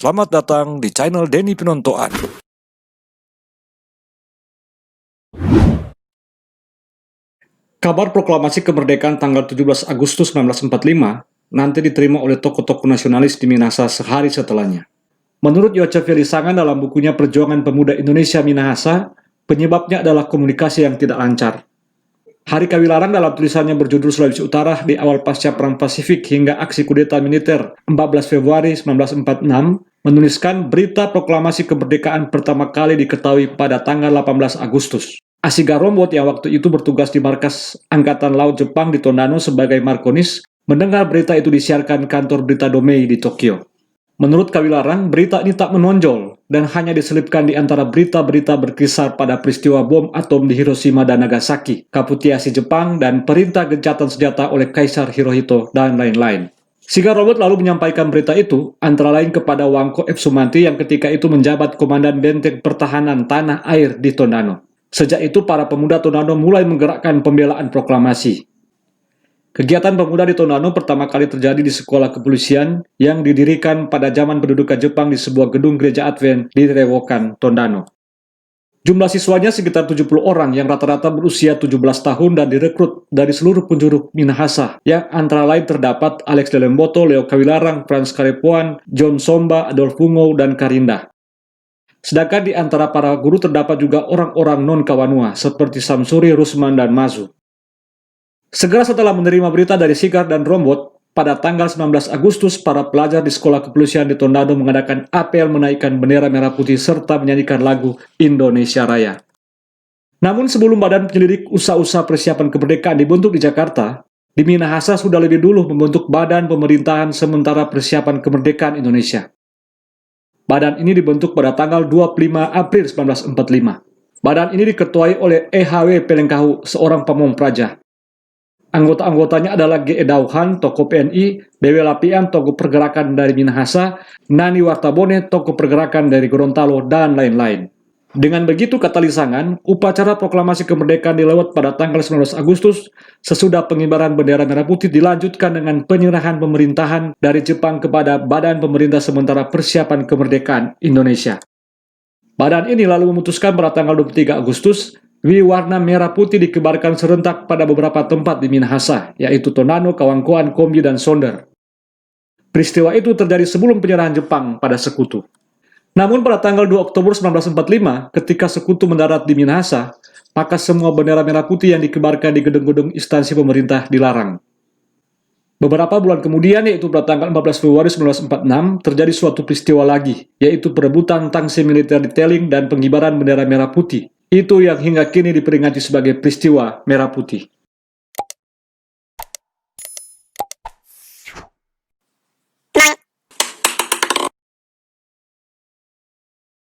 Selamat datang di channel Denny Pinontoan. Kabar proklamasi kemerdekaan tanggal 17 Agustus 1945 nanti diterima oleh tokoh-tokoh nasionalis di Minahasa sehari setelahnya. Menurut Yoce Felisangan dalam bukunya Perjuangan Pemuda Indonesia Minahasa, penyebabnya adalah komunikasi yang tidak lancar. Hari Kawilarang dalam tulisannya berjudul Sulawesi Utara di awal pasca Perang Pasifik hingga aksi kudeta militer 14 Februari 1946 menuliskan berita proklamasi kemerdekaan pertama kali diketahui pada tanggal 18 Agustus. Asiga Rombot yang waktu itu bertugas di markas Angkatan Laut Jepang di Tondano sebagai markonis mendengar berita itu disiarkan kantor berita Domei di Tokyo. Menurut Kawilarang, berita ini tak menonjol dan hanya diselipkan di antara berita-berita berkisar pada peristiwa bom atom di Hiroshima dan Nagasaki, kapitulasi Jepang, dan perintah gencatan senjata oleh Kaisar Hirohito, dan lain-lain. Siga Robot lalu menyampaikan berita itu, antara lain kepada Wangko F. Sumanti yang ketika itu menjabat Komandan Benteng Pertahanan Tanah Air di Tondano. Sejak itu, para pemuda Tondano mulai menggerakkan pembelaan proklamasi. Kegiatan pemuda di Tondano pertama kali terjadi di sekolah kepolisian yang didirikan pada zaman pendudukan Jepang di sebuah gedung gereja Advent di Rewokan, Tondano. Jumlah siswanya sekitar 70 orang yang rata-rata berusia 17 tahun dan direkrut dari seluruh penjuru Minahasa, yang antara lain terdapat Alex Delemboto, Leo Kawilarang, Frans Karepoan, John Somba, Adolf Bungo, dan Karinda. Sedangkan di antara para guru terdapat juga orang-orang non-Kawanua seperti Samsuri, Rusman, dan Mazu. Segera setelah menerima berita dari Sigar dan Rombot, pada tanggal 19 Agustus, para pelajar di sekolah kepolisian di Tondano mengadakan apel menaikkan bendera merah putih serta menyanyikan lagu Indonesia Raya. Namun sebelum Badan Penyelidik Usaha-usaha Persiapan Kemerdekaan dibentuk di Jakarta, di Minahasa sudah lebih dulu membentuk Badan Pemerintahan Sementara Persiapan Kemerdekaan Indonesia. Badan ini dibentuk pada tanggal 25 April 1945. Badan ini diketuai oleh E.H.W. Pelengkahu, seorang pamong praja. Anggota-anggotanya adalah G.E. Dauhan, tokoh PNI, Dewe Lapian, tokoh pergerakan dari Minahasa, Nani Wartabone, tokoh pergerakan dari Gorontalo, dan lain-lain. Dengan begitu, kata Lisangan, upacara proklamasi kemerdekaan dilewat pada tanggal 19 Agustus, sesudah pengibaran bendera merah putih dilanjutkan dengan penyerahan pemerintahan dari Jepang kepada Badan Pemerintah Sementara Persiapan Kemerdekaan Indonesia. Badan ini lalu memutuskan pada tanggal 23 Agustus, warna merah putih dikibarkan serentak pada beberapa tempat di Minahasa, yaitu Tondano, Kawangkoan, Kombi, dan Sonder. Peristiwa itu terjadi sebelum penyerahan Jepang pada Sekutu. Namun pada tanggal 2 Oktober 1945, ketika Sekutu mendarat di Minahasa, maka semua bendera merah putih yang dikibarkan di gedung-gedung instansi pemerintah dilarang. Beberapa bulan kemudian, yaitu pada tanggal 14 Februari 1946, terjadi suatu peristiwa lagi, yaitu perebutan tangsi militer di Teling dan pengibaran bendera merah putih. Itu yang hingga kini diperingati sebagai peristiwa merah putih.